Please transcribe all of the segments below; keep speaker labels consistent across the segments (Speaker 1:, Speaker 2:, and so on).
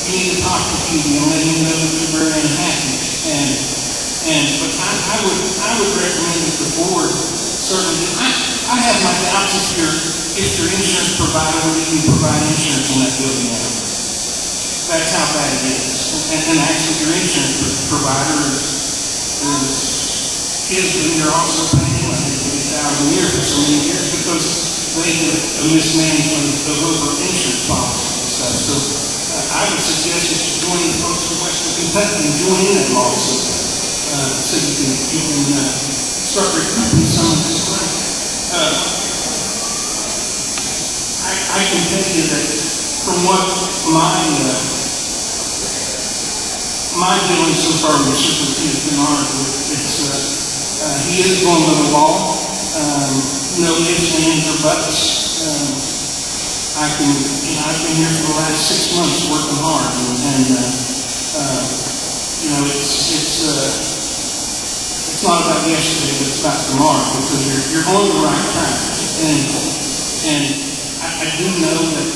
Speaker 1: you need to talk to Judy and let him know that you're very unhappy. But I would recommend that the board certainly. I have my doubts if your insurance provider will even provide insurance on that building now. That's how bad it is. And actually, your insurance provider is been there also paying like $50,000 a year for so many years because they did a mismanagement of over insurance policies and stuff. So I would suggest that you join the folks from Western Kentucky and join in that lawsuit so you can start recouping some of this money. I can tell you that from what my dealings so far with Mr. P has been honored with, he is going to the law. No ifs, ands, or buts. I've been here for the last 6 months working hard, and it's not about yesterday, but it's about tomorrow because you're on the right track. And I do know that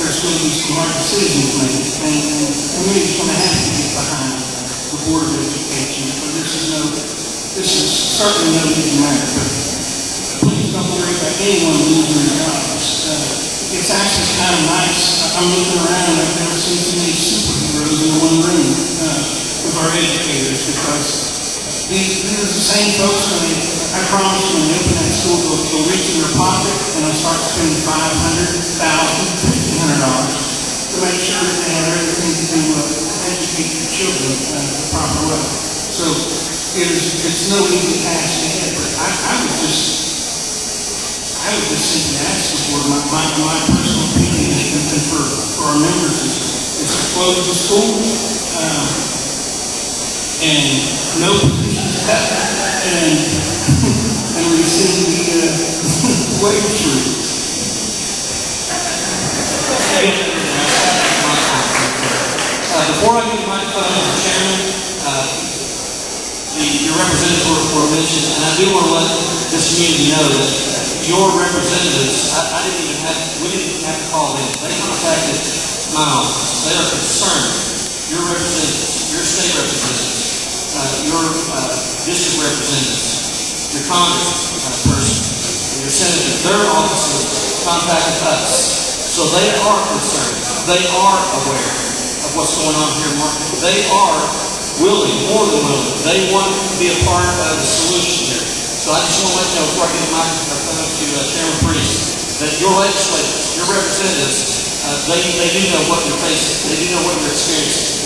Speaker 1: there's going to be some hard decisions made, and the community's going to have to get behind the Board of Education. But this is certainly no easy matter. But please don't worry about anyone losing their jobs. It's actually kind of nice. I'm looking around and I've never seen so many superheroes in one room with our educators because these are the same folks when I promise you when they open that school, they'll reach in their pocket and they'll start spending $500, $1,000, $1,500 to make sure that they have everything to educate their children the proper way. So it's no easy task ahead, but I would just simply ask the board, my personal opinion and for our members is to close the school and no positions cut and rescind the wage rule.
Speaker 2: Before I give the microphone to the chairman, your representatives were mentioned, and I do want to let this community know that your representatives, we didn't even have to call them. They contacted my office. They are concerned. Your representatives, your state representatives, your district representatives, your Congress person, your senator, their offices contacted us. So they are concerned. They are aware of what's going on here in Martin. They are willing, more than willing. They want to be a part of the solution here. So I just want to let you know before I give the microphone to Chairman Priest that your legislators, your representatives, they do know what you're facing. They do know what you're experiencing.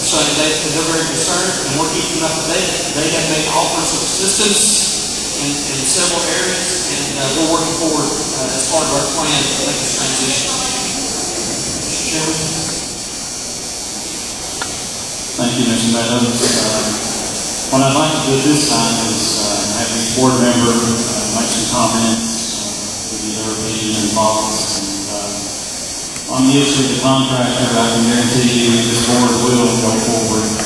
Speaker 2: So they're very concerned, and we're keeping them up to date. They have made offers of assistance in several areas, and we're working forward as part of our plan to make this transition. Mr. Chairman.
Speaker 3: Thank you, Mr. Meadows. What I'd like to do this time is have each board member make some comments, give you their opinion and thoughts. And on the issue of the contractor, I can guarantee you this board will go forward and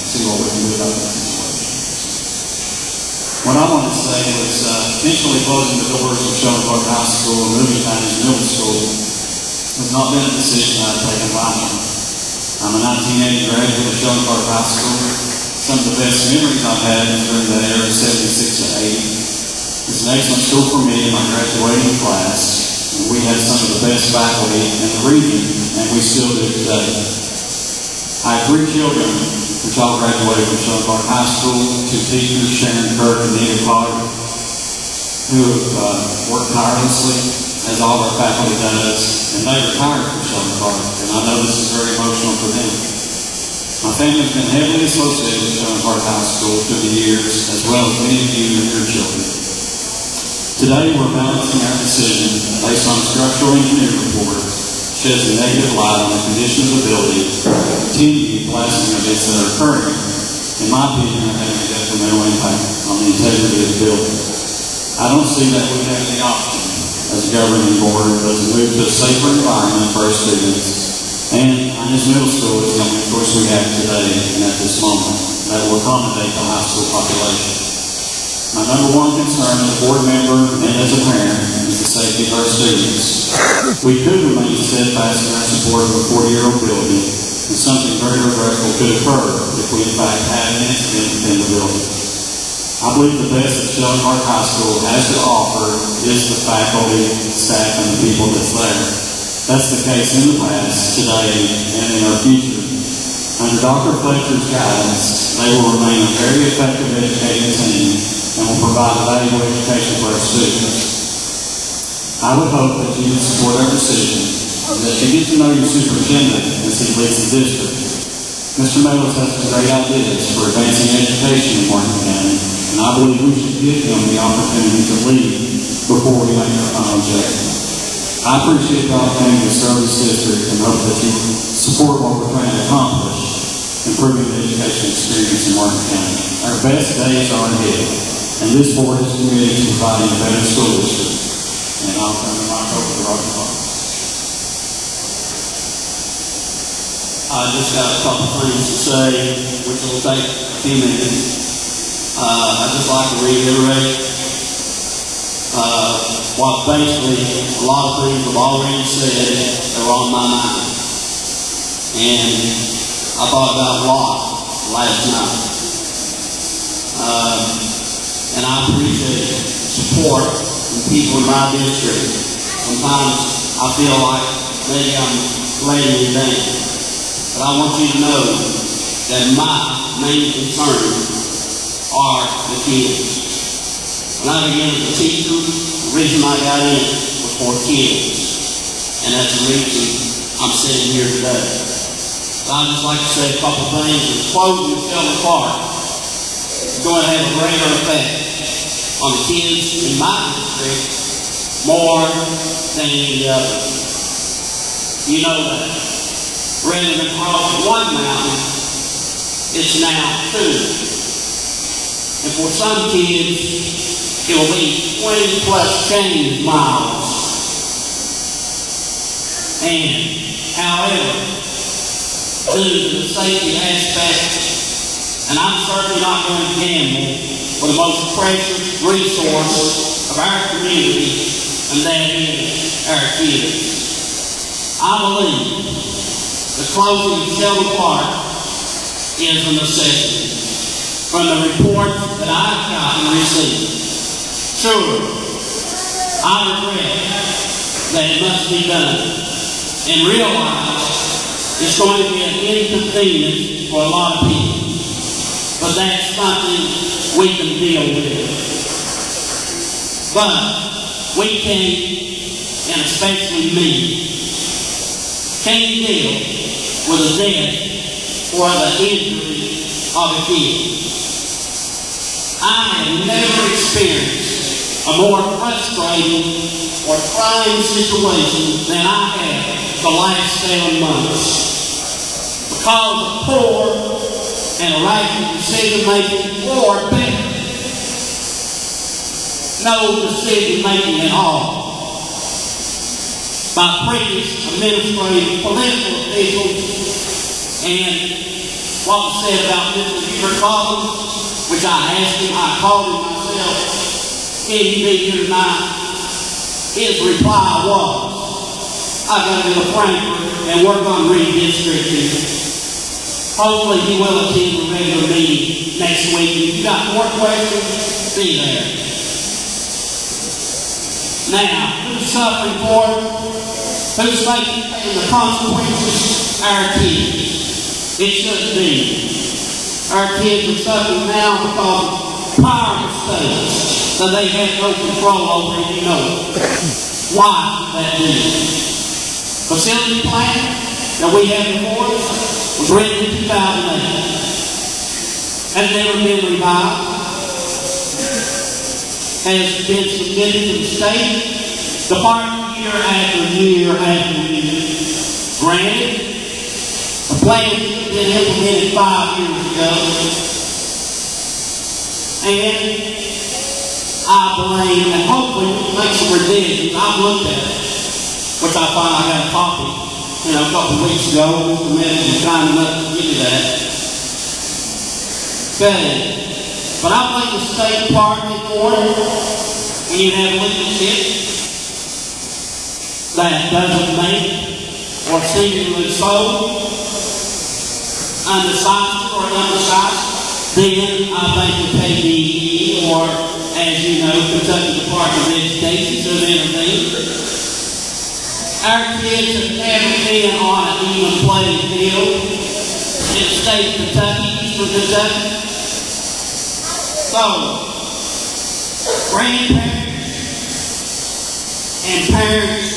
Speaker 3: see what we can do about that situation. What I want to say is initially closing the doors of Shelby Park High School and moving County's middle school has not been a decision I've taken lightly. I'm a 1980 graduate of Shelby Park High School. Some of the best memories I've had during the era of 76 to 80. It's an excellent school for me and my graduating class. And we had some of the best faculty in the region, and we still do today. I have 3 children which all graduated from Shelby Park High School, 2 teachers, Sharon Kirk and Nita Potter, who have worked tirelessly, as all of our faculty does, and they retired from Shelby Park, and I know this is very emotional for them. My family's been heavily associated with Shelby Park High School through the years, as well as many of you and your children. Today, we're balancing our decision based on a structural engineer report sheds a negative light on the condition of the building, continue blasting events that are occurring, in my opinion, are having a detrimental impact on the integrity of the building. I don't see that we have the option as a governing board but to move to a safer environment for our students. And this middle school is the only choice we have today and at this moment that will accommodate the high school population. My number one concern as a board member and as a parent is the safety of our students. We could remain steadfast in our support of a 40-year-old building, and something very regretful could occur if we in fact had an incident within the building. I believe the best that Shelly Park High School has to offer is the faculty, staff, and the people that's there. That's the case in the past, today, and in our future. Under Dr. Fletcher's guidance, they will remain a very effective educating team and will provide a valuable education for our students. I would hope that you would support our decision, and that you get to know your superintendent as he leads the district. Mr. Meadows has some great ideas for advancing education in Martin County, and I believe we should give him the opportunity to lead before we make our final judgment. I appreciate the opportunity to serve this district and hope that you support what we're trying to accomplish, improving the education experience in Martin County. Our best days are ahead, and this board is committed to providing a better school district. And I'll turn the mic over to Roger Clark.
Speaker 4: I just got a couple things to say, which will take a few minutes. I'd just like to reiterate what basically a lot of things have already said that are on my mind. And I thought about a lot last night. And I appreciate support from people in my district. Sometimes I feel like maybe I'm laying you down. But I want you to know that my main concern are the kids. When I began as a teacher, the reason I got in was for kids. And that's the reason I'm sitting here today. So I'd just like to say a couple things. The closing of Shelly Park is going to have a greater effect on the kids in my district more than any other. You know that. Rather than cross one mountain, it's now two. And for some kids, it will be 20 plus change miles. And, however, due to the safety aspect, and I'm certainly not going to gamble for the most precious resource of our community, and that is our kids. I believe the closing of Shelly Park is a necessity. From the report that I've gotten and received, sure, I regret that it must be done, and realize it's going to be an inconvenience for a lot of people. But that's something we can deal with. But we can't, and especially me, can't deal with the death or the injury of a kid. I have never experienced a more frustrating or trying situation than I have the last 7 months. Because of poor and irrational decision making, or better, no decision making at all, by previous administrative political officials. And what was said about Mr. Hubert Collins, which I asked him, I called him myself, can he be here tonight? His reply was, I've got to go to Frankfurt and work on redistricting. Hopefully he will attend the regular meeting next week. If you got more questions, be there. Now, who's suffering for it? Who's paying the consequences? Our kids. It shouldn't be. Our kids are suffering now because of prior mistakes that they had no control over, and you know why that is. Facility plan that we have before us was written in 2008. Has never been revised. Has been submitted to the State Department year after year after year. Granted, the plan should have been implemented 5 years ago. And I blame, and hopefully we'll make some revisions. I've looked at it, which I find I got a copy, a couple of weeks ago. Mr. Meadows was kind enough to give me that. But I blame the State Department for it. When you have leadership that doesn't make or seemingly so undecided or undecided, then I think the KBE, or as you know, Kentucky Department of Education, should intervene. Our kids have never been on an even playing field in the state of Kentucky, eastern Kentucky. So, grandparents and parents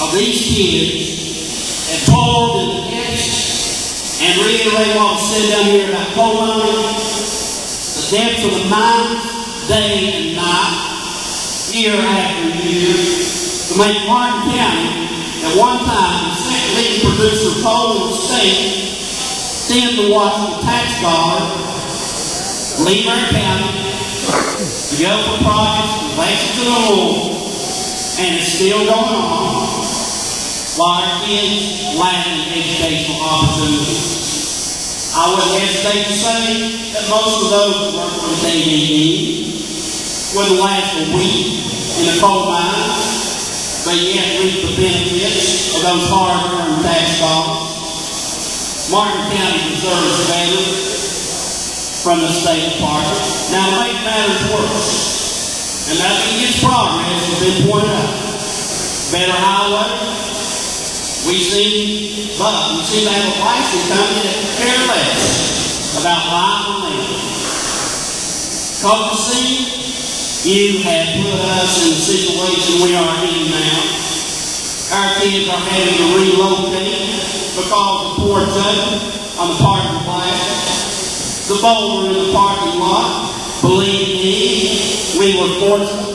Speaker 4: of these kids have told in the text and reiterate what was said down here about coal mining, the depths of the mines, day and night, year after year, to make Martin County, at one time, the second leading producer of coal in the state, stand to watch the tax dollar leave our county to go for projects related to the law, and it's still going on, while our kids lack educational opportunities. I wouldn't hesitate to say that most of those who work for the KBE wouldn't last a week in a coal mine, but yet reap the benefits of those hard-earned tax dollars. Martin County deserves better from the State Department. Now, to make matters worse, and nothing against progress has been pointed out. Better highway. We seem to have a license company that care less about life and limb. Coca-Cola, you have put us in the situation we are in now. Our kids are having to relocate because of poor judgment on the part of the class. The boulder in the parking lot, believe me, we were fortunate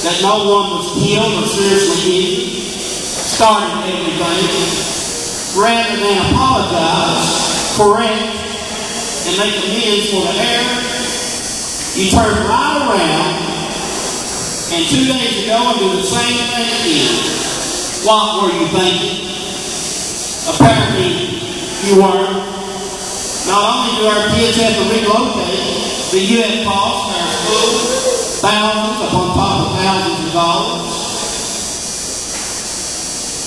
Speaker 4: that no one was killed or seriously injured. Started everything. Rather than apologize, correct, and make amends for the error, you turned right around and 2 days ago and do the same thing again. What were you thinking? Apparently, you weren't. Not only do our kids have to relocate, but you have cost our school thousands upon top of thousands of dollars.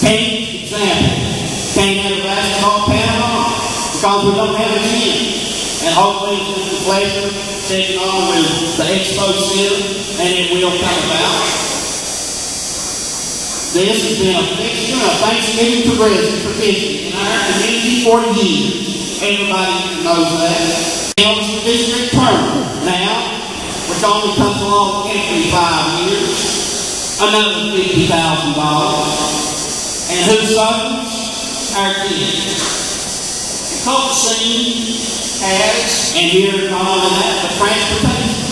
Speaker 4: Example, can't have a basketball Panama because we don't have a gym. And hopefully it's just a pleasure taking on with the Expo Center, and it will come about. This has been a fixture of Thanksgiving tradition in our community for years. Everybody knows that. It's the district term now, which only comes along every 5 years, another $50,000. And who suffers? Our kids. Coca-Cola has, and here not only that, but transportation.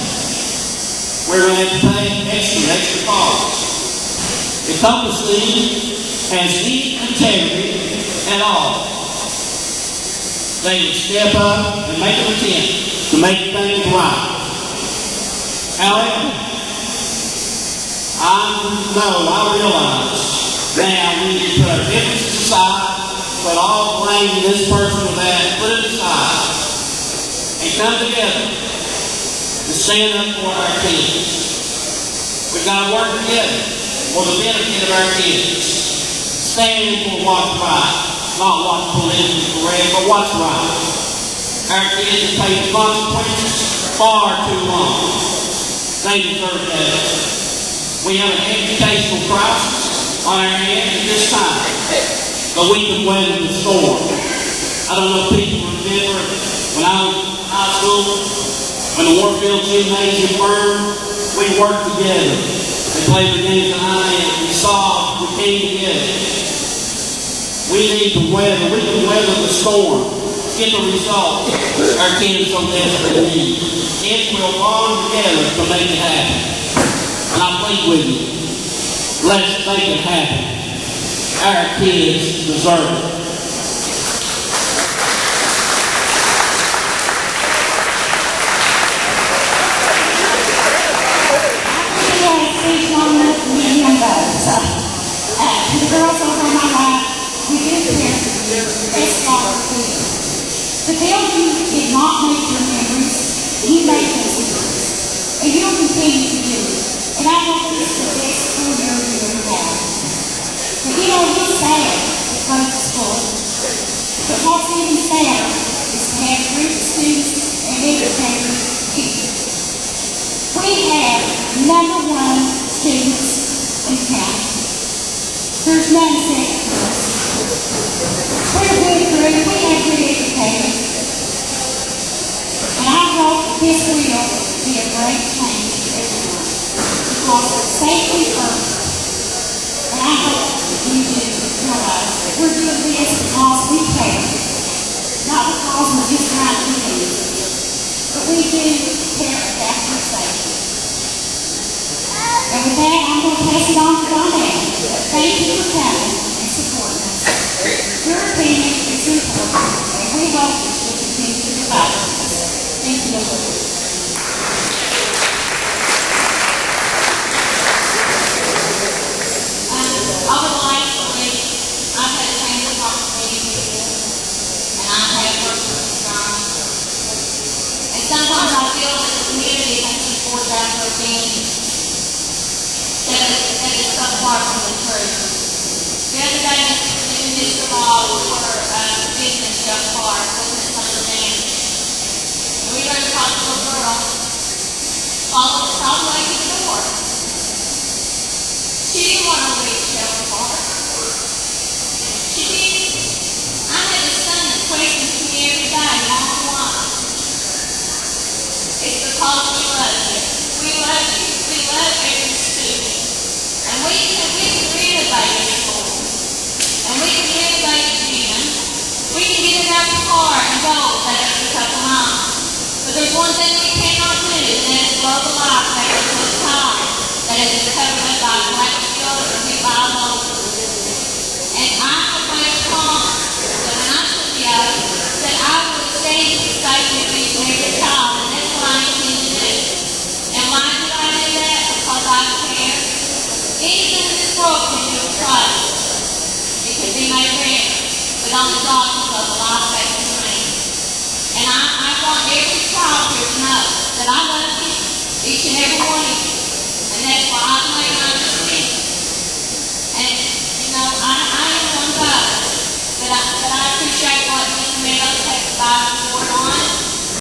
Speaker 4: We're going to have to pay extra costs. If Coca-Cola has any integrity at all, they would step up and make an attempt to make things right. However, I realize now we need to put our differences aside, put all blame to this person or that, put it aside, and come together to stand up for our kids. We've got to work together for the benefit of our kids. Stand for what's right, not what's politically correct, but what's right. Our kids have paid the consequences far too long. They deserve better. We have an educational crisis on our hands at this time, but we can weather the storm. I don't know if people remember when I was in high school, when the Warfield Gymnasium burned, we worked together. They played the games in high end. We came together. We need to we can weather the storm, get the results our kids so desperately need. Kids will bond together to make it happen. And I plead with you. Let's make it happen. Our kids deserve it.
Speaker 5: The girls over on my right, we did the best scholarship. The building did not make your memories, you made those memories. And you'll continue to do it. And I hope this is the best school year you ever had. But you know, it's sad to close the school. But what's even sadder is to have a group of students and educators here. We have #1 students in the county. There's none second to us. We're a good group, we have good educators. And I hope that this will be a great change for everyone. Because it's safety first. And I hope that you do realize that we're doing this because we care. Not because we're just trying to do this. But we do care about your safety. And with that, I'm going to pass it on to Donnell. Thank you for coming and supporting us. Your opinion is important, and we hope that you'll continue to provide us. Thank you.
Speaker 6: I would like to leave. I've had a chance to talk to many people, and I have worked with this guy. And sometimes I feel that the community has to support that for opinion. That is so far from the truth. The other day, Mr. Law, we were business Jeff Park, looking at some of the names. And we heard about the little girl, followed us all the way to the door. She didn't want to leave Jeff Park. She didn't. I have a son that questions me every day, Mom, why? It's because we love you. We love you. We love every student. And we can renovate the school. And we can renovate the gym. We can get in our car and go that extra couple miles. But there's one thing we cannot do, and that is blow the light back to the time that it is covered up by black field or hit by a motor. And I have made a promise that when I took the oath, that I would stand for the safety of each and every child, and that's what I intend to do. And why do I do that? Because I care. Anything in this world can be replaced. It can be made better, but only God can love the life back to me. And I want every child here to know that I love you, each and every one of you. And that's why I've made